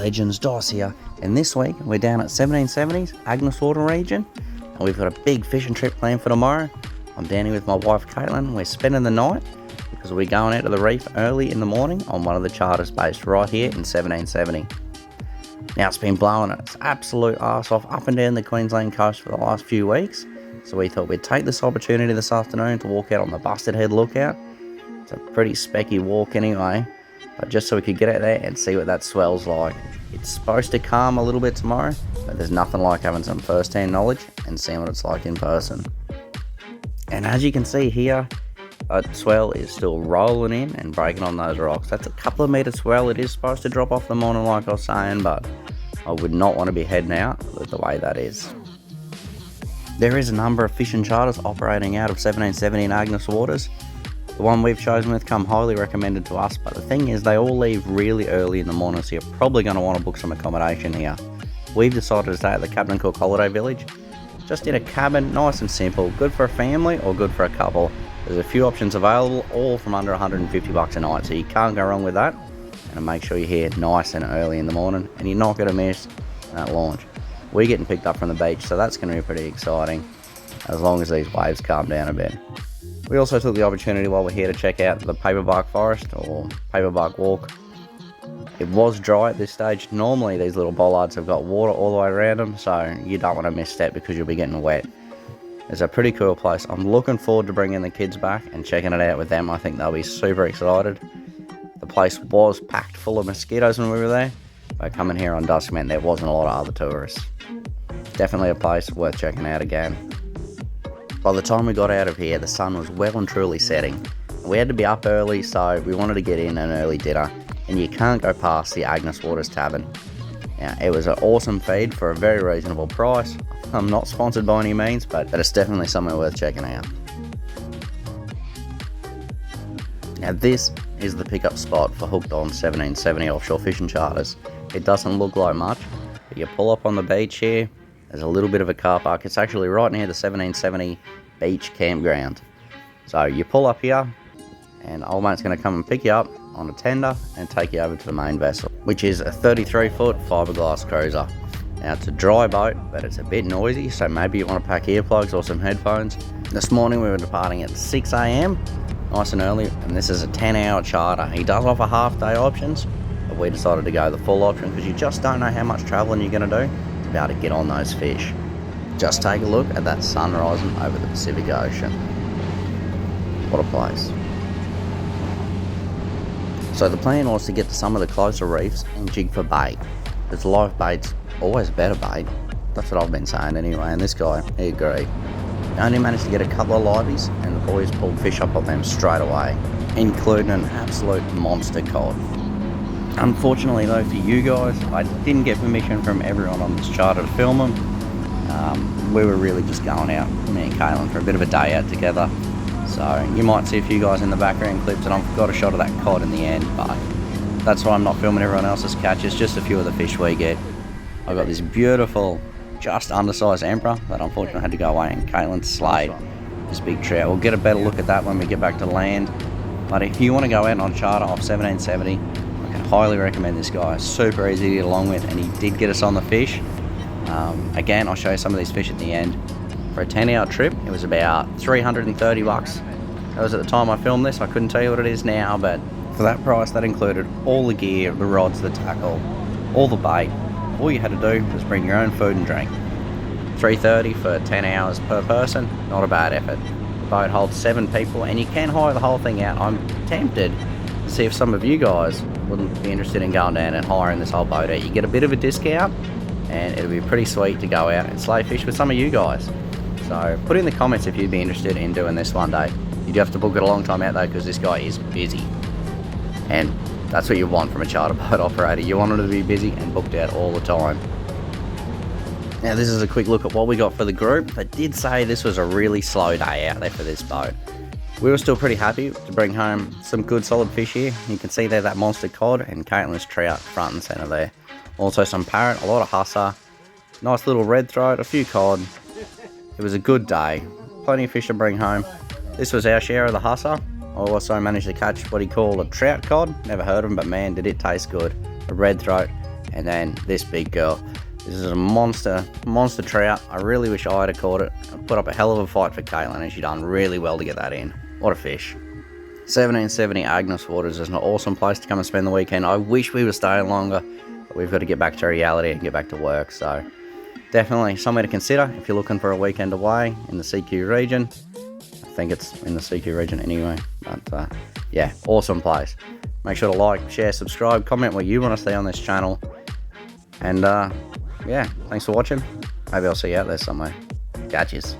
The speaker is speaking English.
Legends Dos here, and this week we're down at 1770s, Agnes Water region, and we've got a big fishing trip planned for tomorrow. I'm down here with my wife Caitlin. We're spending the night because we're going out to the reef early in the morning on one of the charters based right here in 1770. Now it's been blowing its absolute arse off up and down the Queensland coast for the last few weeks, so we thought we'd take this opportunity this afternoon to walk out on the Busted Head lookout. It's a pretty specky walk anyway, but just so we could get out there and see what that swell's like. It's supposed to calm a little bit tomorrow, but there's nothing like having some first-hand knowledge and seeing what it's like in person. And as you can see here, that swell is still rolling in and breaking on those rocks. That's a couple of metre swell. It is supposed to drop off the morning like I was saying, but I would not want to be heading out with the way that is. There is a number of fishing charters operating out of 1770 in Agnes Waters. The one we've chosen with come highly recommended to us, but the thing is they all leave really early in the morning, so you're probably going to want to book some accommodation here. We've decided to stay at the Captain Cook Holiday Village, just in a cabin, nice and simple, good for a family or good for a couple. There's a few options available, all from under 150 bucks a night, so you can't go wrong with that. And make sure you're here nice and early in the morning, and you're not going to miss that launch. We're getting picked up from the beach, so that's going to be pretty exciting, as long as these waves calm down a bit. We also took the opportunity while we're here to check out the Paperbark Forest, or Paperbark Walk. It was dry at this stage. Normally these little bollards have got water all the way around them, so you don't want to misstep because you'll be getting wet. It's a pretty cool place. I'm looking forward to bringing the kids back and checking it out with them. I think they'll be super excited. The place was packed full of mosquitoes when we were there, but coming here on dusk meant there wasn't a lot of other tourists. Definitely a place worth checking out again. By the time we got out of here, the sun was well and truly setting. We had to be up early, so we wanted to get in an early dinner, and you can't go past the Agnes Waters Tavern. Now, it was an awesome feed for a very reasonable price. I'm not sponsored by any means, but it's definitely somewhere worth checking out. Now this is the pickup spot for hooked on 1770 offshore fishing charters. It doesn't look like much, but you pull up on the beach here. There's a little bit of a car park. It's actually right near the 1770 beach campground. So you pull up here, and old mate's going to come and pick you up on a tender and take you over to the main vessel, which is a 33-foot fiberglass cruiser. Now it's a dry boat, but it's a bit noisy, so maybe you want to pack earplugs or some headphones. This morning we were departing at 6 AM, nice and early, and this is a 10-hour charter. He does offer half-day options, but we decided to go the full option because you just don't know how much travelling you're going to do to be able to get on those fish. Just take a look at that sun rising over the Pacific Ocean. What a place. So the plan was to get to some of the closer reefs and jig for bait. Because live bait's always better bait. That's what I've been saying anyway, and this guy, he agreed. I only managed to get a couple of liveys, and the boys pulled fish up on them straight away, including an absolute monster cod. Unfortunately though for you guys, I didn't get permission from everyone on this charter to film them. We were really just going out, me and Caitlin, for a bit of a day out together. So you might see a few guys in the background clips, and I've got a shot of that cod in the end, but that's why I'm not filming everyone else's catches, just a few of the fish we get. I've got this beautiful, just undersized emperor that unfortunately had to go away, and Caitlin slayed this big trout. We'll get a better look at that when we get back to land. But if you want to go out on charter off 1770, I can highly recommend this guy. Super easy to get along with, and he did get us on the fish. Again, I'll show you some of these fish at the end. For a 10-hour trip, it was about 330 bucks. That was at the time I filmed this. I couldn't tell you what it is now, but for that price, that included all the gear, the rods, the tackle, all the bait. All you had to do was bring your own food and drink. $330 for 10 hours per person, not a bad effort. The boat holds 7 people, and you can hire the whole thing out. I'm tempted to see if some of you guys wouldn't be interested in going down and hiring this whole boat out. You get a bit of a discount, and it'll be pretty sweet to go out and slay fish with some of you guys. So put in the comments if you'd be interested in doing this one day. You'd have to book it a long time out though, because this guy is busy. And that's what you want from a charter boat operator. You want them to be busy and booked out all the time. Now this is a quick look at what we got for the group. They did say this was a really slow day out there for this boat. We were still pretty happy to bring home some good solid fish here. You can see there that monster cod and Caitlin's trout front and centre there. Also some parrot, a lot of hussar, nice little red throat, a few cod. It was a good day. Plenty of fish to bring home. This was our share of the hussar. I also managed to catch what he called a trout cod. Never heard of him, but man, did it taste good. A red throat. And then this big girl. This is a monster trout. I really wish I had caught it. I put up a hell of a fight for Caitlin, and she done really well to get that in. What a fish. 1770 Agnes Waters is an awesome place to come and spend the weekend. I wish we were staying longer, but we've got to get back to reality and get back to work. So definitely somewhere to consider if you're looking for a weekend away in the CQ region. I think it's in the CQ region anyway. But yeah, awesome place. Make sure to like, share, subscribe, comment what you want to see on this channel. And yeah, thanks for watching. Maybe I'll see you out there somewhere. Catches.